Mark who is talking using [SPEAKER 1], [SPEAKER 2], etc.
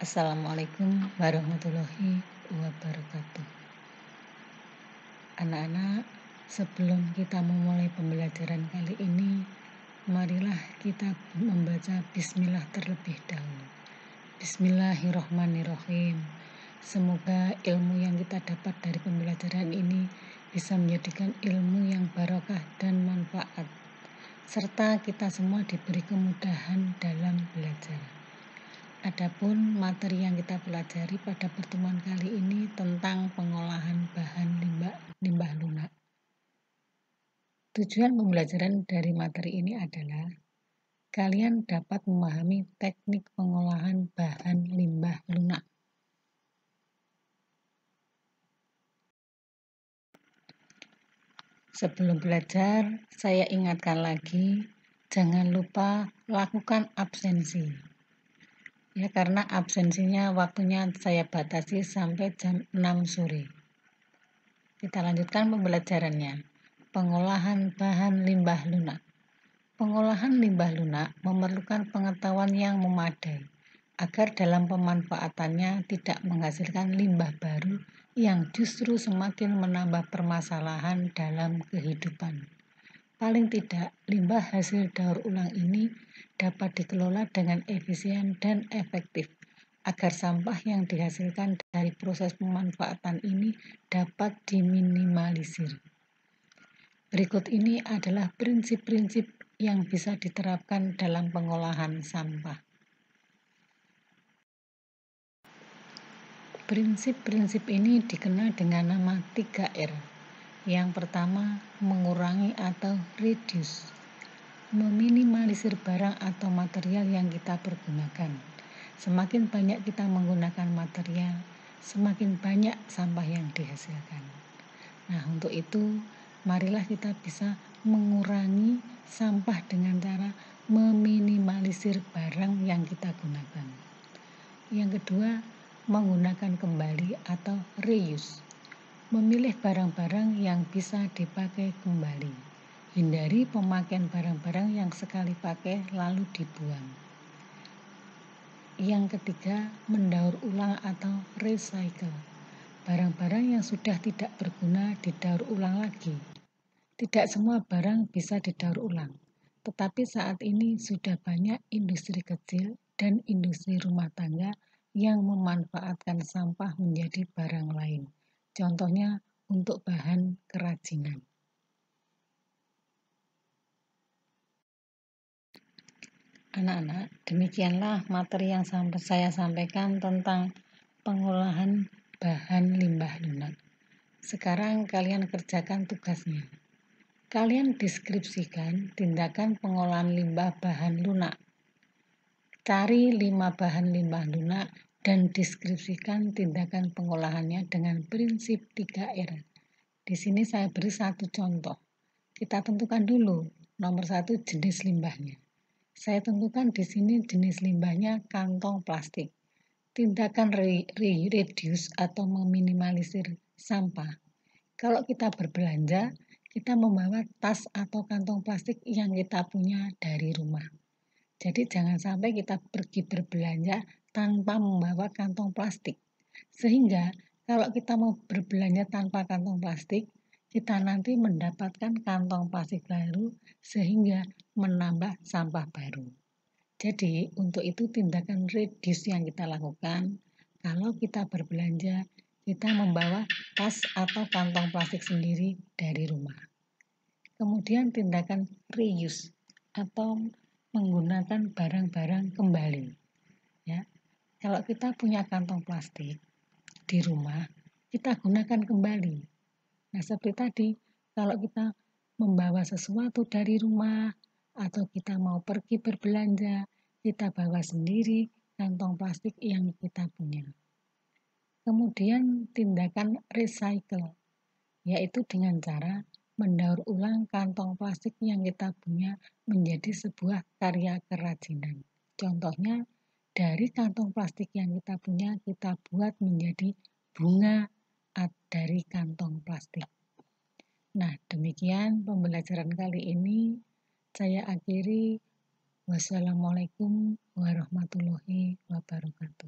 [SPEAKER 1] Assalamualaikum warahmatullahi wabarakatuh. Anak-anak, sebelum kita memulai pembelajaran kali ini, marilah kita membaca bismillah terlebih dahulu. Bismillahirrahmanirrahim. Semoga ilmu yang kita dapat dari pembelajaran ini bisa menjadikan ilmu yang barokah dan manfaat, serta kita semua diberi kemudahan dalam belajar. Adapun materi yang kita pelajari pada pertemuan kali ini tentang pengolahan bahan limbah lunak. Tujuan pembelajaran dari materi ini adalah kalian dapat memahami teknik pengolahan bahan limbah lunak. Sebelum belajar, saya ingatkan lagi, jangan lupa lakukan absensi. Ya, karena absensinya waktunya saya batasi sampai jam 6 sore. Kita lanjutkan pembelajarannya. Pengolahan bahan limbah lunak. Pengolahan limbah lunak memerlukan pengetahuan yang memadai agar dalam pemanfaatannya tidak menghasilkan limbah baru yang justru semakin menambah permasalahan dalam kehidupan. Paling tidak, limbah hasil daur ulang ini dapat dikelola dengan efisien dan efektif agar sampah yang dihasilkan dari proses pemanfaatan ini dapat diminimalisir. Berikut ini adalah prinsip-prinsip yang bisa diterapkan dalam pengolahan sampah. Prinsip-prinsip ini dikenal dengan nama 3R. Yang pertama, mengurangi atau reduce, meminimalisir barang atau material yang kita pergunakan. Semakin banyak kita menggunakan material, semakin banyak sampah yang dihasilkan. Nah, untuk itu, marilah kita bisa mengurangi sampah dengan cara meminimalisir barang yang kita gunakan. Yang kedua, menggunakan kembali atau reuse. Memilih barang-barang yang bisa dipakai kembali. Hindari pemakaian barang-barang yang sekali pakai lalu dibuang. Yang ketiga, mendaur ulang atau recycle. Barang-barang yang sudah tidak berguna didaur ulang lagi. Tidak semua barang bisa didaur ulang, tetapi saat ini sudah banyak industri kecil dan industri rumah tangga yang memanfaatkan sampah menjadi barang lain. Contohnya untuk bahan kerajinan. Anak-anak, demikianlah materi yang saya sampaikan tentang pengolahan bahan limbah lunak. Sekarang kalian kerjakan tugasnya. Kalian deskripsikan tindakan pengolahan limbah bahan lunak. Cari 5 bahan limbah lunak dan deskripsikan tindakan pengolahannya dengan prinsip 3R. Di sini saya beri satu contoh. Kita tentukan dulu nomor 1 jenis limbahnya. Saya tentukan di sini jenis limbahnya kantong plastik. Tindakan reduce atau meminimalisir sampah. Kalau kita berbelanja, kita membawa tas atau kantong plastik yang kita punya dari rumah. Jadi jangan sampai kita pergi berbelanja tanpa membawa kantong plastik. Sehingga kalau kita mau berbelanja tanpa kantong plastik, kita nanti mendapatkan kantong plastik baru sehingga menambah sampah baru. Jadi untuk itu tindakan reduce yang kita lakukan, kalau kita berbelanja, kita membawa tas atau kantong plastik sendiri dari rumah. Kemudian tindakan reuse atau menggunakan barang-barang kembali. Ya, kalau kita punya kantong plastik di rumah, kita gunakan kembali. Nah, seperti tadi, kalau kita membawa sesuatu dari rumah atau kita mau pergi berbelanja, kita bawa sendiri kantong plastik yang kita punya. Kemudian tindakan recycle, yaitu dengan cara mendaur ulang kantong plastik yang kita punya menjadi sebuah karya kerajinan. Contohnya, dari kantong plastik yang kita punya, kita buat menjadi bunga dari kantong plastik. Nah, demikian pembelajaran kali ini. Saya akhiri. Wassalamualaikum warahmatullahi wabarakatuh.